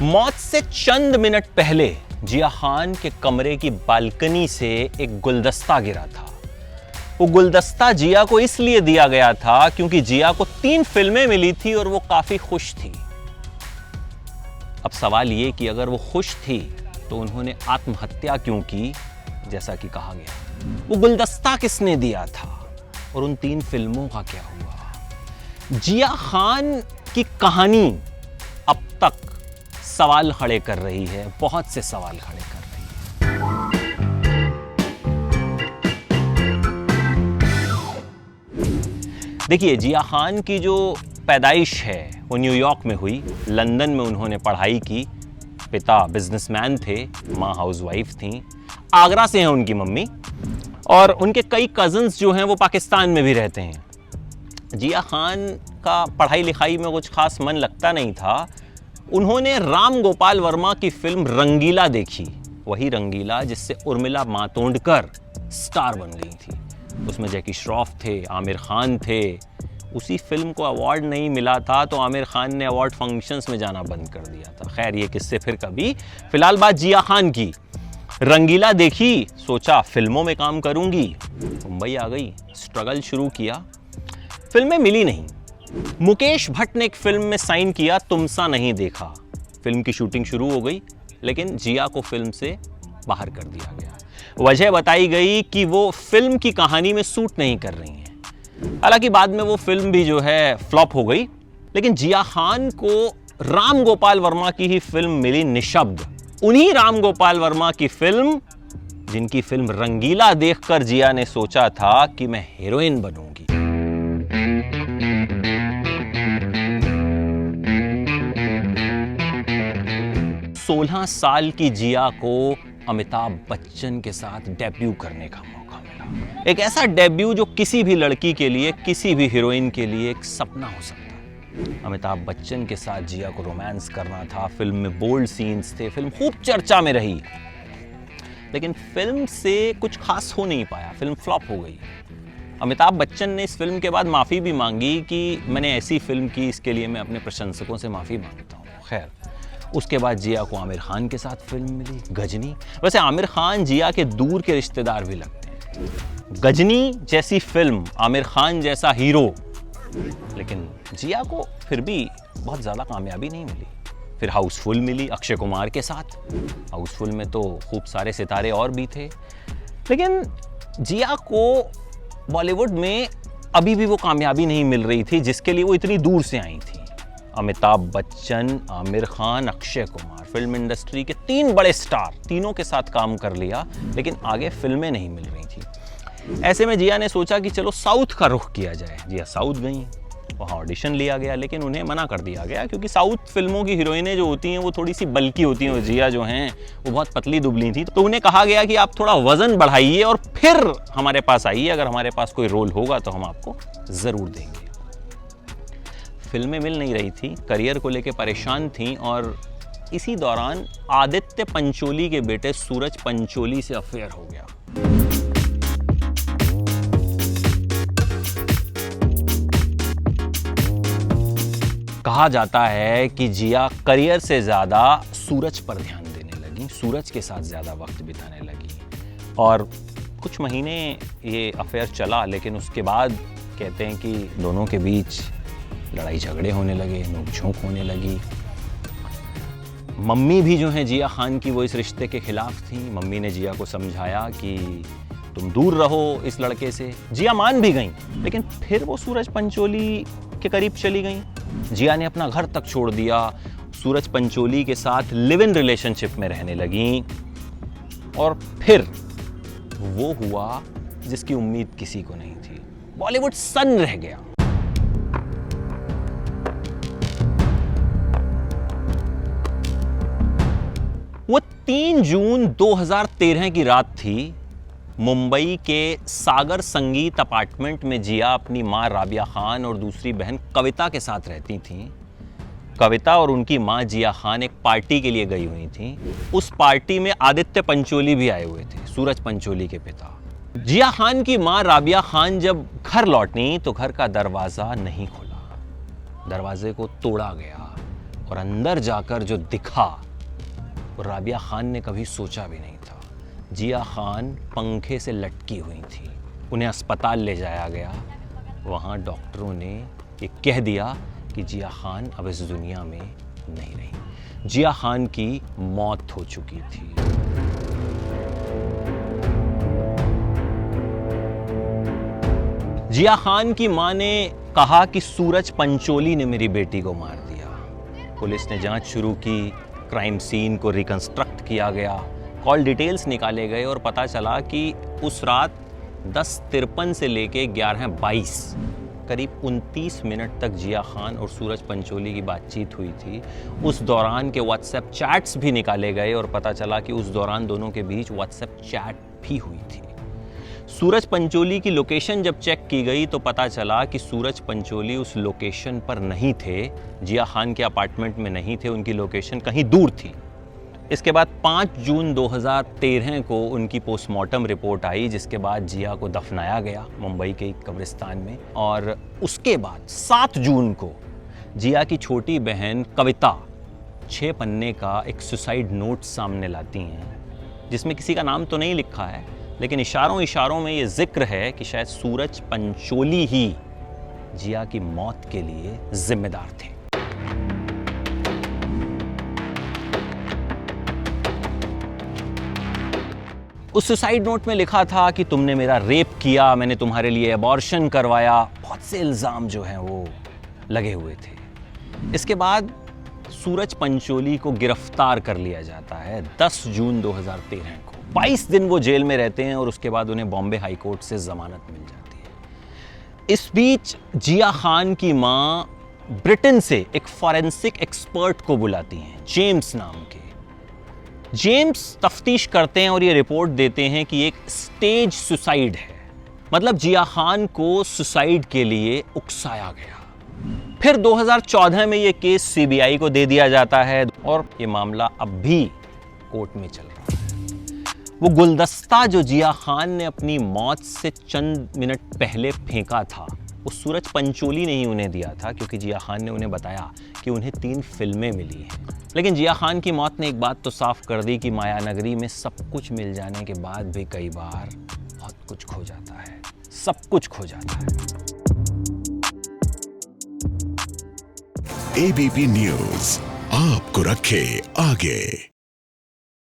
मौत से चंद मिनट पहले जिया खान के कमरे की बालकनी से एक गुलदस्ता गिरा था। वो गुलदस्ता जिया को इसलिए दिया गया था क्योंकि जिया को 3 फिल्में मिली थी और वो काफी खुश थी। अब सवाल ये कि अगर वो खुश थी तो उन्होंने आत्महत्या क्यों की, जैसा कि कहा गया। वो गुलदस्ता किसने दिया था और उन 3 फिल्मों का क्या हुआ। जिया खान की कहानी अब तक सवाल खड़े कर रही है, बहुत से सवाल खड़े कर रही है। देखिए, जिया खान की जो पैदाइश है वो न्यूयॉर्क में हुई। लंदन में उन्होंने पढ़ाई की। पिता बिजनेसमैन थे, माँ हाउसवाइफ थीं। आगरा से हैं उनकी मम्मी, और उनके कई कजन्स जो हैं वो पाकिस्तान में भी रहते हैं। जिया खान का पढ़ाई लिखाई में कुछ खास मन लगता नहीं था। उन्होंने राम गोपाल वर्मा की फिल्म रंगीला देखी, वही रंगीला जिससे उर्मिला मातोंडकर स्टार बन गई थी। उसमें जैकी श्रॉफ थे, आमिर खान थे। उसी फिल्म को अवार्ड नहीं मिला था तो आमिर खान ने अवार्ड फंक्शंस में जाना बंद कर दिया था। खैर, ये किससे फिर कभी। फिलहाल बात जिया खान की। रंगीला देखी, सोचा फिल्मों में काम करूंगी। मुंबई आ गई, स्ट्रगल शुरू किया, फिल्में मिली नहीं। मुकेश भट्ट ने एक फिल्म में साइन किया, तुमसा नहीं देखा। फिल्म की शूटिंग शुरू हो गई, लेकिन जिया को फिल्म से बाहर कर दिया गया। वजह बताई गई कि वो फिल्म की कहानी में सूट नहीं कर रही हैं। हालांकि बाद में वो फिल्म भी जो है फ्लॉप हो गई, लेकिन जिया खान को राम गोपाल वर्मा की ही फिल्म मिली, निशब्द। उन्हीं राम गोपाल वर्मा की फिल्म जिनकी फिल्म रंगीला देखकर जिया ने सोचा था कि मैं हीरोइन बनूंगी। 16 साल की जिया को अमिताभ बच्चन के साथ डेब्यू करने का मौका मिला। एक ऐसा डेब्यू जो किसी भी लड़की के लिए, किसी भी हीरोइन के लिए एक सपना हो सकता है। अमिताभ बच्चन के साथ जिया को रोमांस करना था। फिल्म में बोल्ड सीन्स थे, फिल्म खूब चर्चा में रही, लेकिन फिल्म से कुछ खास हो नहीं पाया। फिल्म फ्लॉप हो गई। अमिताभ बच्चन ने इस फिल्म के बाद माफ़ी भी मांगी कि मैंने ऐसी फिल्म की, इसके लिए मैं अपने प्रशंसकों से माफ़ी मांगता हूँ। खैर, उसके बाद जिया को आमिर खान के साथ फिल्म मिली, गजनी। वैसे आमिर खान जिया के दूर के रिश्तेदार भी लगते हैं। गजनी जैसी फिल्म, आमिर खान जैसा हीरो, लेकिन जिया को फिर भी बहुत ज़्यादा कामयाबी नहीं मिली। फिर हाउसफुल मिली अक्षय कुमार के साथ। हाउसफुल में तो खूब सारे सितारे और भी थे, लेकिन जिया को बॉलीवुड में अभी भी वो कामयाबी नहीं मिल रही थी जिसके लिए वो इतनी दूर से आई थी। अमिताभ बच्चन, आमिर खान, अक्षय कुमार, फिल्म इंडस्ट्री के 3 बड़े स्टार, तीनों के साथ काम कर लिया, लेकिन आगे फिल्में नहीं मिल रही थी। ऐसे में जिया ने सोचा कि चलो साउथ का रुख किया जाए। जिया साउथ गई, वहाँ ऑडिशन लिया गया, लेकिन उन्हें मना कर दिया गया क्योंकि साउथ फिल्मों की हीरोइनें जो होती हैं वो थोड़ी सी बल्की होती हैं। जिया जो हैं वो बहुत पतली दुबली थी, तो उन्हें कहा गया कि आप थोड़ा वजन बढ़ाइए और फिर हमारे पास आइए, अगर हमारे पास कोई रोल होगा तो हम आपको ज़रूर देंगे। फिल्में मिल नहीं रही थी, करियर को लेकर परेशान थी, और इसी दौरान आदित्य पंचोली के बेटे सूरज पंचोली से अफेयर हो गया। कहा जाता है कि जिया करियर से ज़्यादा सूरज पर ध्यान देने लगी, सूरज के साथ ज़्यादा वक्त बिताने लगी, और कुछ महीने ये अफेयर चला, लेकिन उसके बाद कहते हैं कि दोनों के बीच लड़ाई झगड़े होने लगे, नोकझोंक होने लगी। मम्मी भी जो है जिया खान की, वो इस रिश्ते के खिलाफ थी। मम्मी ने जिया को समझाया कि तुम दूर रहो इस लड़के से। जिया मान भी गई, लेकिन फिर वो सूरज पंचोली के करीब चली गई। जिया ने अपना घर तक छोड़ दिया, सूरज पंचोली के साथ लिव इन रिलेशनशिप में रहने लगी, और फिर वो हुआ जिसकी उम्मीद किसी को नहीं थी। बॉलीवुड सन्न रह गया। वो 3 जून 2013 की रात थी। मुंबई के सागर संगीत अपार्टमेंट में जिया अपनी मां राबिया खान और दूसरी बहन कविता के साथ रहती थीं। कविता और उनकी मां जिया खान एक पार्टी के लिए गई हुई थीं। उस पार्टी में आदित्य पंचोली भी आए हुए थे, सूरज पंचोली के पिता। जिया खान की मां राबिया खान जब घर लौटी तो घर का दरवाजा नहीं खुला, दरवाजे को तोड़ा गया और अंदर जाकर जो दिखा वो राबिया खान ने कभी सोचा भी नहीं था। जिया खान पंखे से लटकी हुई थी, उन्हें अस्पताल ले जाया गया। वहाँ डॉक्टरों ने ये कह दिया कि जिया खान अब इस दुनिया में नहीं रही। जिया खान की मौत हो चुकी थी। जिया खान की मां ने कहा कि सूरज पंचोली ने मेरी बेटी को मार दिया। पुलिस ने जांच शुरू की, क्राइम सीन को रिकंस्ट्रक्ट किया गया, कॉल डिटेल्स निकाले गए और पता चला कि उस रात 10:53 से लेके 11:22 करीब 29 मिनट तक जिया खान और सूरज पंचोली की बातचीत हुई थी। उस दौरान के व्हाट्सएप चैट्स भी निकाले गए और पता चला कि उस दौरान दोनों के बीच व्हाट्सएप चैट भी हुई थी। सूरज पंचोली की लोकेशन जब चेक की गई तो पता चला कि सूरज पंचोली उस लोकेशन पर नहीं थे, जिया खान के अपार्टमेंट में नहीं थे, उनकी लोकेशन कहीं दूर थी। इसके बाद 5 जून 2013 को उनकी पोस्टमार्टम रिपोर्ट आई, जिसके बाद जिया को दफनाया गया मुंबई के एक कब्रिस्तान में। और उसके बाद 7 जून को जिया की छोटी बहन कविता 6 पन्ने का एक सुसाइड नोट सामने लाती हैं, जिसमें किसी का नाम तो नहीं लिखा है, लेकिन इशारों इशारों में ये जिक्र है कि शायद सूरज पंचोली ही जिया की मौत के लिए जिम्मेदार थे। उस सुसाइड नोट में लिखा था कि तुमने मेरा रेप किया, मैंने तुम्हारे लिए अबॉर्शन करवाया, बहुत से इल्ज़ाम जो हैं वो लगे हुए थे। इसके बाद सूरज पंचोली को गिरफ्तार कर लिया जाता है 10 जून 2013 को। 22 दिन वो जेल में रहते हैं और उसके बाद उन्हें बॉम्बे हाई कोर्ट से जमानत मिल जाती है। इस बीच जिया खान की मां ब्रिटेन से एक फॉरेंसिक एक्सपर्ट को बुलाती हैं, जेम्स नाम के। जेम्स तफ्तीश करते हैं और ये रिपोर्ट देते हैं कि एक स्टेज सुसाइड है, मतलब जिया खान को सुसाइड के लिए उकसाया गया। फिर 2014 में ये केस सीबीआई को दे दिया जाता है और ये मामला अब भी कोर्ट में चल रहा है। वो गुलदस्ता जो जिया खान ने अपनी मौत से चंद मिनट पहले फेंका था, वो सूरज पंचोली ने ही उन्हें दिया था, क्योंकि जिया खान ने उन्हें बताया कि उन्हें 3 फिल्में मिली हैं। लेकिन जिया खान की मौत ने एक बात तो साफ कर दी कि माया नगरी में सब कुछ मिल जाने के बाद भी कई बार बहुत कुछ खो जाता है, सब कुछ खो जाता है। एबीपी न्यूज़ आपको रखे आगे।